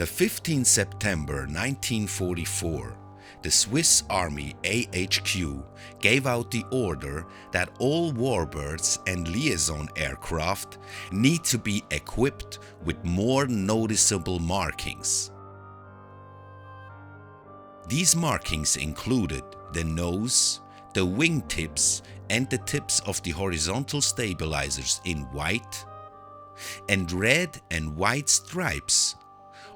The 15th September 1944, the Swiss Army AHQ gave out the order that all warbirds and liaison aircraft need to be equipped with more noticeable markings. These markings included the nose, the wing tips and the tips of the horizontal stabilizers in white, and red and white stripes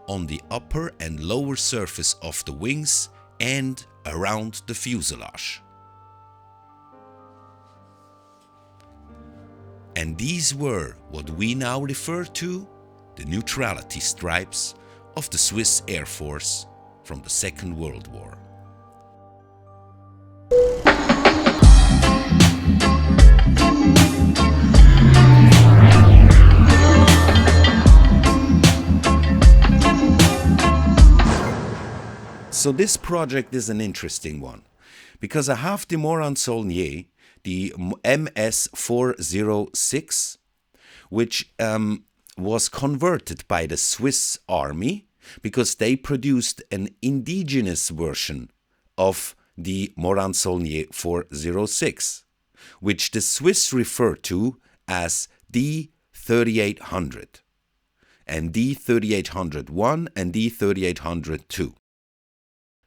on the upper and lower surface of the wings and around the fuselage. And these were what we now refer to the neutrality stripes of the Swiss Air Force from the Second World War. So this project is an interesting one, because I have the Morane Saulnier, the MS.406, which was converted by the Swiss Army because they produced an indigenous version of the Morane Saulnier 406, which the Swiss refer to as D-3800, and D-3800-1 and D-3800-2.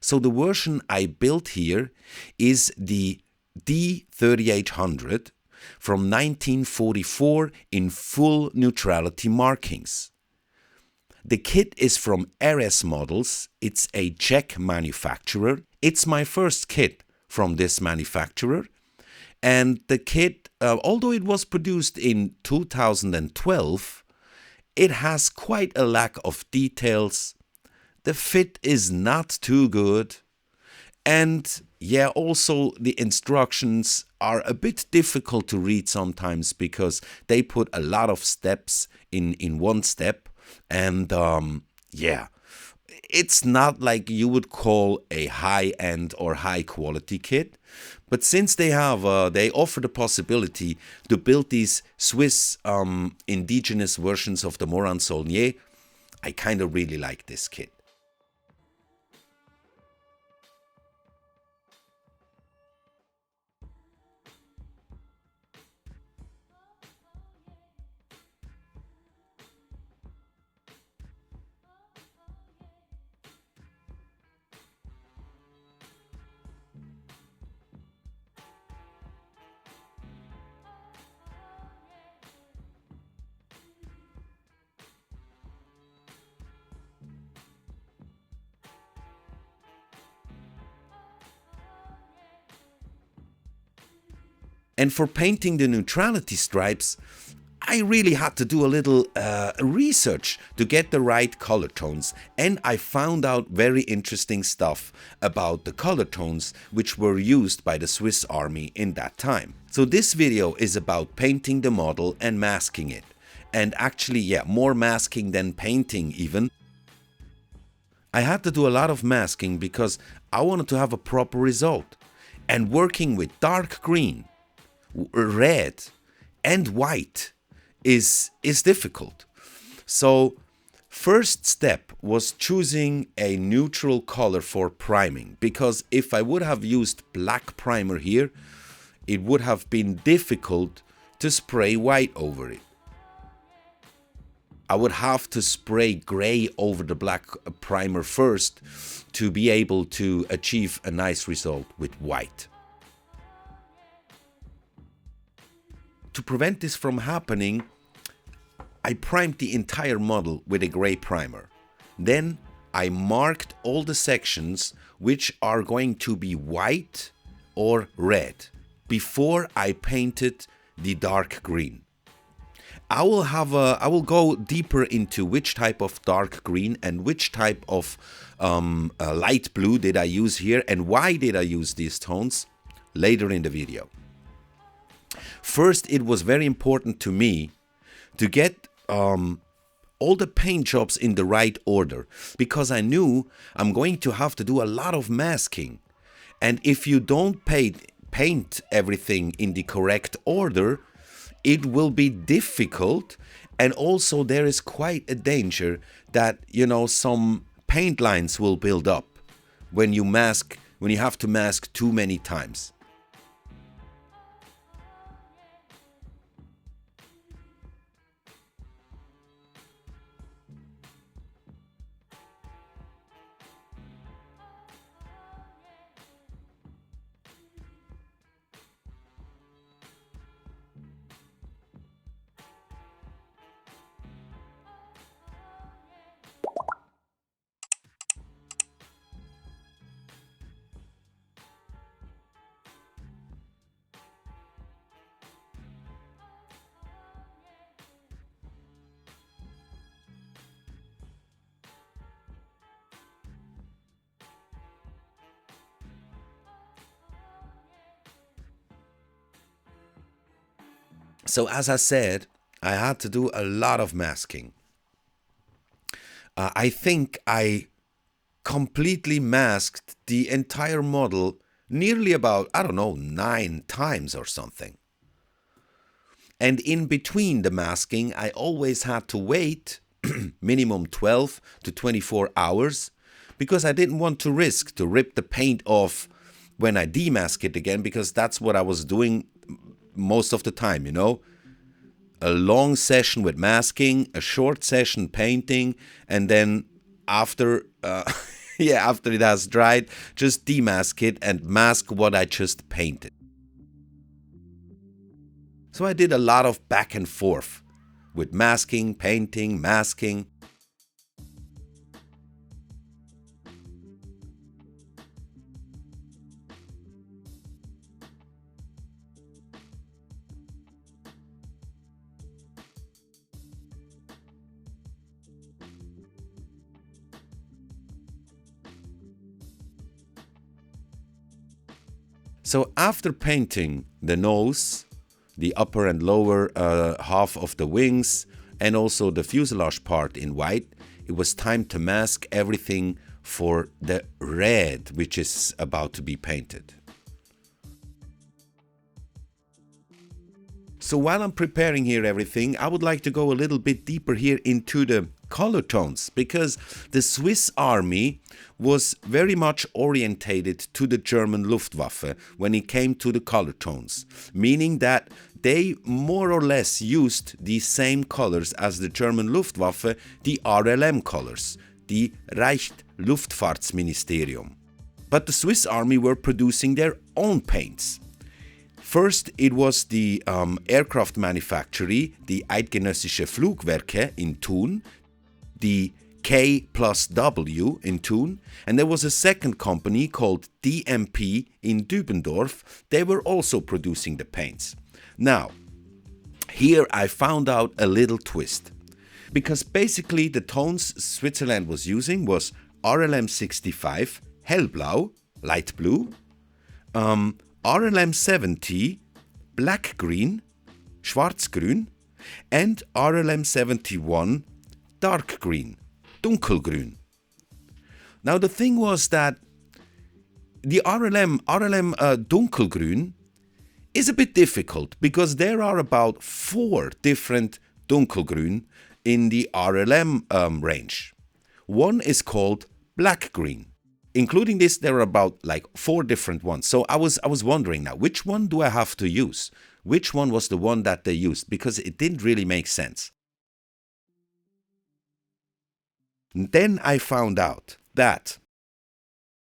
So the version I built here is the D-3800 from 1944 in full neutrality markings. The kit is from RS Models. It's a Czech manufacturer. It's my first kit from this manufacturer. And the kit, although it was produced in 2012, it has quite a lack of details. The fit is not too good, and yeah, also the instructions are a bit difficult to read sometimes because they put a lot of steps in one step, and yeah, it's not like you would call a high-end or high-quality kit. But since they offer the possibility to build these Swiss indigenous versions of the Morane Saulnier, I kind of really like this kit. And for painting the neutrality stripes, I really had to do a little research to get the right color tones, and I found out very interesting stuff about the color tones which were used by the Swiss Army in that time. So this video is about painting the model and masking it, and actually, yeah, more masking than painting even. I had to do a lot of masking because I wanted to have a proper result, and working with dark green, red and white is difficult. So first step was choosing a neutral color for priming, because if I would have used black primer here, it would have been difficult to spray white over it. I would have to spray gray over the black primer first to be able to achieve a nice result with white. To prevent this from happening, I primed the entire model with a gray primer. Then I marked all the sections which are going to be white or red before I painted the dark green. I will go deeper into which type of dark green and which type of light blue did I use here and why did I use these tones later in the video. First, it was very important to me to get all the paint jobs in the right order, because I knew I'm going to have to do a lot of masking. And if you don't paint everything in the correct order, it will be difficult And also there is quite a danger that, you know, some paint lines will build up when you mask, when you have to mask too many times. So as I said, I had to do a lot of masking. I think I completely masked the entire model nearly about, I don't know, 9 times or something. And in between the masking, I always had to wait minimum 12 to 24 hours because I didn't want to risk to rip the paint off when I demask it again, because that's what I was doing most of the time, you know. A long session with masking, a short session painting, and then after after it has dried, just demask it and mask what I just painted. So I did a lot of back and forth with masking, painting, masking. So after painting the nose, the upper and lower half of the wings, and also the fuselage part in white, it was time to mask everything for the red, which is about to be painted. So while I'm preparing here everything, I would like to go a little bit deeper here into the color tones, because the Swiss Army was very much orientated to the German Luftwaffe when it came to the color tones, meaning that they more or less used the same colors as the German Luftwaffe, the RLM colors, the Reichsluftfahrtsministerium. But the Swiss Army were producing their own paints. First, it was the aircraft manufacturer, the Eidgenössische Flugwerke in Thun, the K+W in Thun, and there was a second company called DMP in Dübendorf. They were also producing the paints. Now, here I found out a little twist, because basically the tones Switzerland was using was RLM 65, hellblau, light blue, RLM 70, black green, schwarzgrün, and RLM 71, dark green, dunkelgrün. Now the thing was that the RLM dunkelgrün is a bit difficult, because there are about 4 different dunkelgrün in the RLM range. One is called black green. Including this, there are about like 4 different ones. So I was wondering now, which one do I have to use? Which one was the one that they used? Because it didn't really make sense. Then I found out that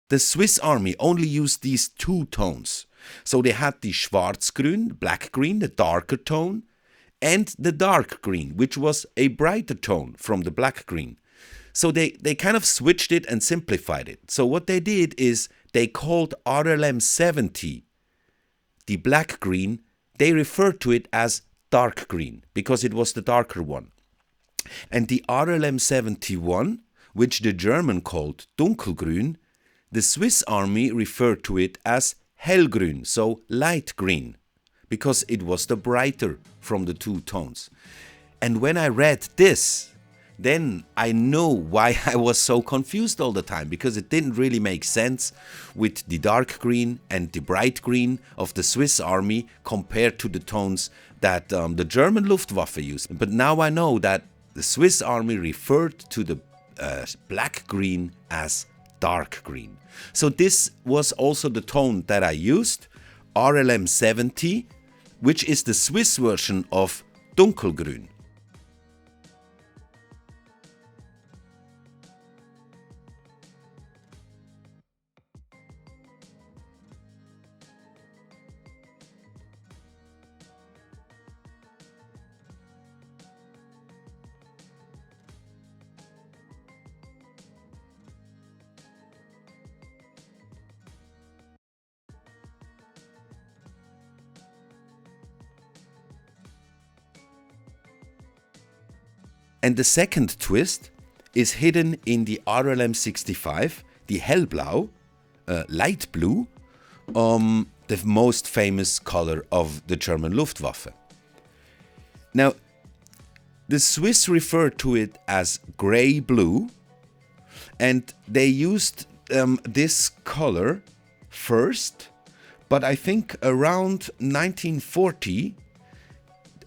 the Swiss Army only used these 2 tones. So they had the schwarzgrün, black green, the darker tone, and the dark green, which was a brighter tone from the black green. So they kind of switched it and simplified it. So what they did is they called RLM 70 the black green. They referred to it as dark green because it was the darker one. And the RLM 71, which the German called dunkelgrün, the Swiss Army referred to it as hellgrün, so light green, because it was the brighter from the 2 tones. And when I read this, then I know why I was so confused all the time, because it didn't really make sense with the dark green and the bright green of the Swiss army compared to the tones that the German Luftwaffe used. But now I know that the Swiss army referred to the black green as dark green. So this was also the tone that I used, RLM 70, which is the Swiss version of dunkelgrün. And the second twist is hidden in the RLM 65, the hellblau, light blue, the most famous color of the German Luftwaffe. Now, the Swiss refer to it as gray blue, and they used this color first, but I think around 1940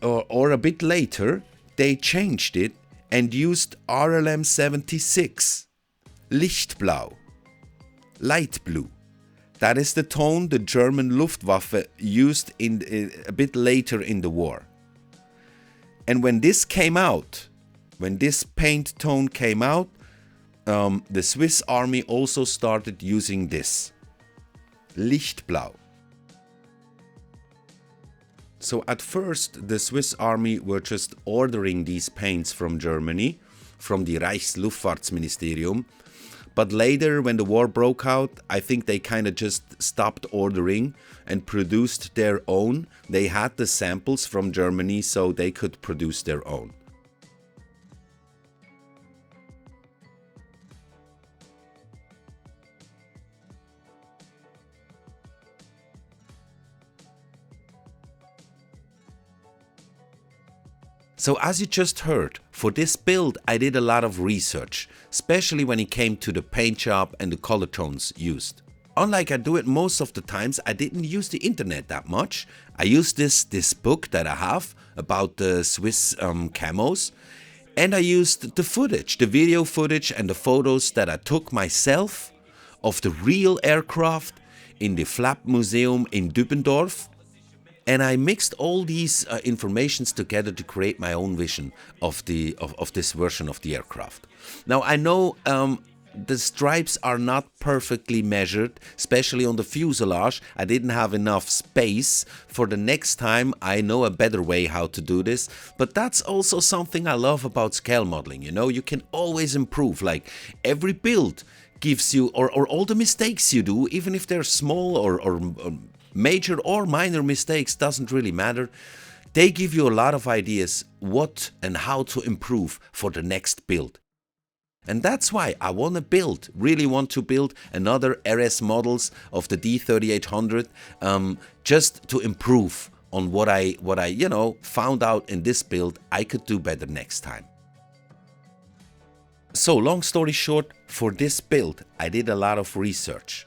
or a bit later, they changed it and used RLM 76, Lichtblau, light blue. That is the tone the German Luftwaffe used a bit later in the war. And when this came out, when this paint tone came out, the Swiss army also started using this, Lichtblau. So at first, the Swiss army were just ordering these paints from Germany, from the Reichsluftfahrtsministerium. But later, when the war broke out, I think they kind of just stopped ordering and produced their own. They had the samples from Germany, so they could produce their own. So as you just heard, for this build I did a lot of research, especially when it came to the paint job and the color tones used. Unlike I do it most of the times, I didn't use the internet that much. I used this book that I have about the Swiss camos, and I used the footage, the video footage and the photos that I took myself of the real aircraft in the Flap Museum in Dübendorf. And I mixed all these informations together to create my own vision of this version of the aircraft. Now I know the stripes are not perfectly measured, especially on the fuselage. I didn't have enough space. For the next time I know a better way how to do this. But that's also something I love about scale modeling. You know, you can always improve. Like every build gives you, or all the mistakes you do, even if they're small or major or minor mistakes, doesn't really matter. They give you a lot of ideas what and how to improve for the next build. And that's why I really want to build another RS models of the D-3800, just to improve on what I found out in this build I could do better next time. So long story short, for this build I did a lot of research.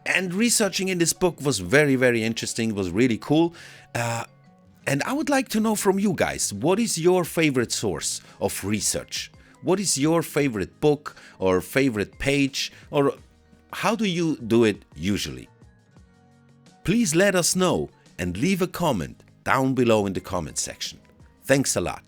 And researching in this book was very, very interesting. It was really cool. And I would like to know from you guys, what is your favorite source of research? What is your favorite book or favorite page? Or how do you do it usually? Please let us know and leave a comment down below in the comment section. Thanks a lot.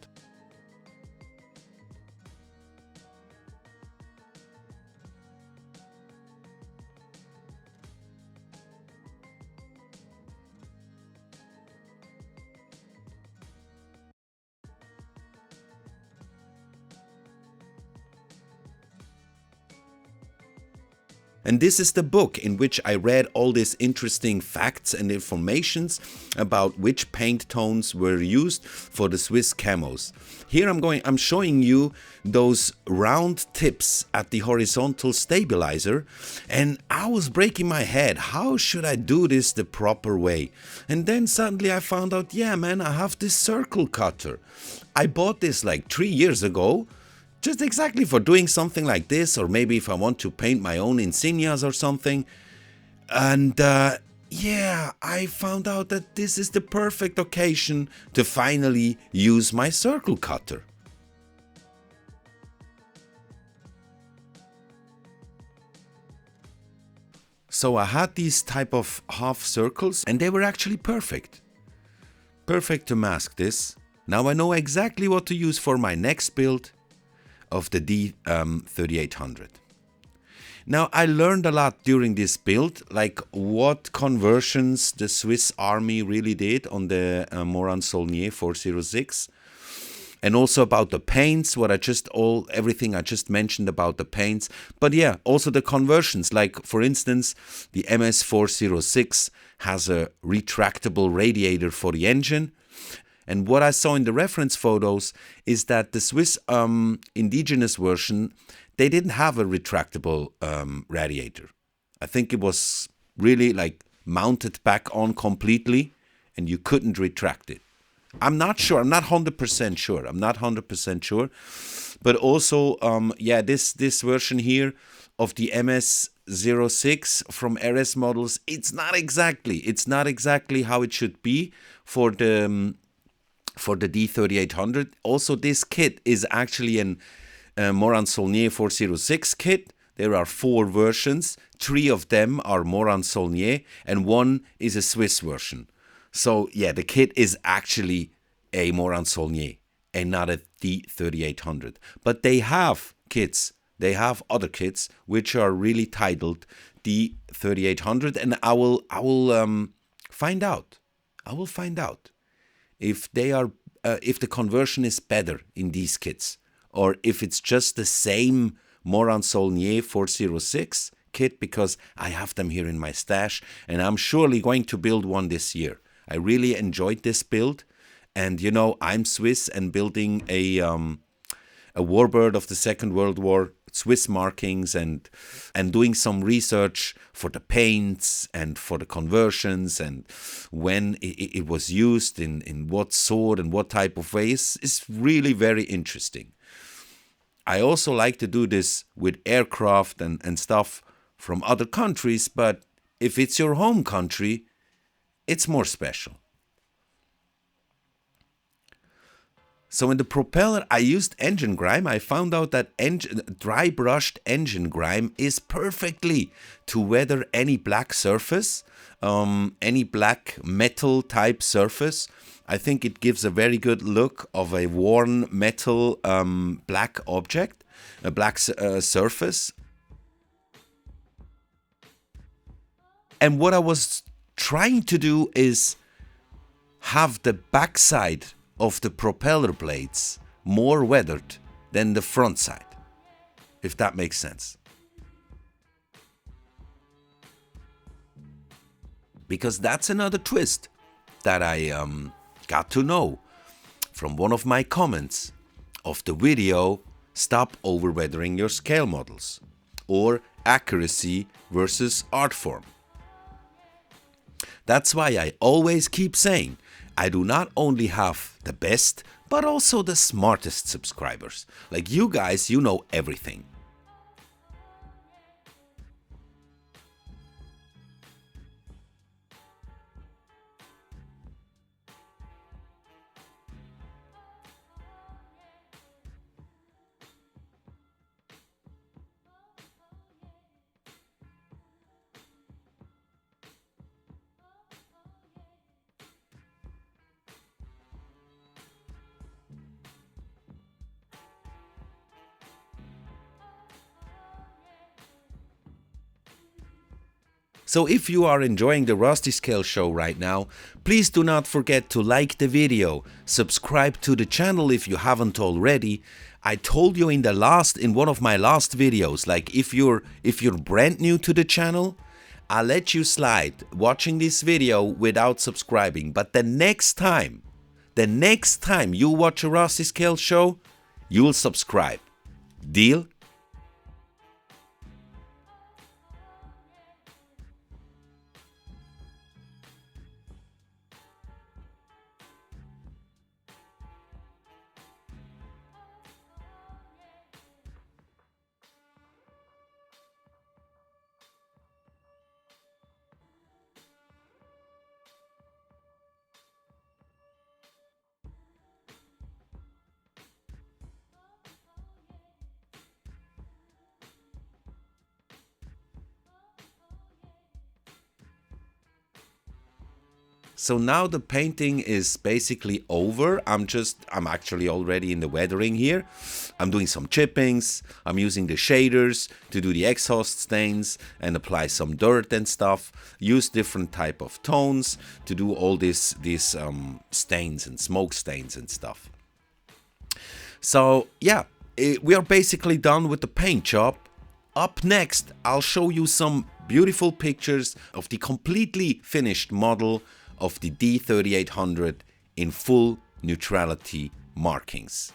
And this is the book in which I read all these interesting facts and informations about which paint tones were used for the Swiss camos. Here I'm showing you those round tips at the horizontal stabilizer, and I was breaking my head, how should I do this the proper way? And then suddenly I found out, yeah man, I have this circle cutter. I bought this like 3 years ago, just exactly for doing something like this, or maybe if I want to paint my own insignias or something. And yeah, I found out that this is the perfect occasion to finally use my circle cutter. So I had these type of half circles and they were actually perfect. Perfect to mask this. Now I know exactly what to use for my next build of the D-3800. Now I learned a lot during this build, like what conversions the Swiss army really did on the Morane Saulnier 406, and also about the paints, everything I just mentioned about the paints. But yeah, also the conversions, like for instance, the MS.406 has a retractable radiator for the engine. And what I saw in the reference photos is that the Swiss indigenous version, they didn't have a retractable radiator. I think it was really like mounted back on completely and you couldn't retract it. I'm not sure. I'm not 100% sure. I'm not 100% sure. But also, yeah, this version here of the MS.06 from RS models, it's not exactly how it should be for the D-3800. Also, this kit is actually an Morane Saulnier 406 kit. There are 4 versions. 3 of them are Morane Saulnier and 1 is a Swiss version. So yeah, the kit is actually a Morane Saulnier and not a D-3800. But they have kits. They have other kits which are really titled D-3800, and I will find out. I will find out if they are if the conversion is better in these kits, or if it's just the same Morane Saulnier 406 kit, because I have them here in my stash and I'm surely going to build one this year. I really enjoyed this build, and you know, I'm Swiss and building a warbird of the Second World War, Swiss markings, and doing some research for the paints and for the conversions and when it was used in what sort and what type of ways is really very interesting. I also like to do this with aircraft and stuff from other countries, but if it's your home country, it's more special. So in the propeller, I used engine grime. I found out that dry brushed engine grime is perfectly to weather any black surface, any black metal type surface. I think it gives a very good look of a worn metal black object, a black surface. And what I was trying to do is have the backside of the propeller blades more weathered than the front side, if that makes sense. Because that's another twist that I got to know from one of my comments of the video, Stop Overweathering Your Scale Models, or Accuracy versus Art Form. That's why I always keep saying, I do not only have the best, but also the smartest subscribers. Like you guys, you know everything. So if you are enjoying the Rusty Scale Show right now, please do not forget to like the video, subscribe to the channel if you haven't already. I told you in one of my last videos, like if you're brand new to the channel, I'll let you slide watching this video without subscribing. But the next time you watch a Rusty Scale Show, you'll subscribe. Deal? So now the painting is basically over. I'm actually already in the weathering here. I'm doing some chippings. I'm using the shaders to do the exhaust stains and apply some dirt and stuff. Use different type of tones to do all these stains and smoke stains and stuff. So yeah, we are basically done with the paint job. Up next, I'll show you some beautiful pictures of the completely finished model of the D-3800 in full neutrality markings.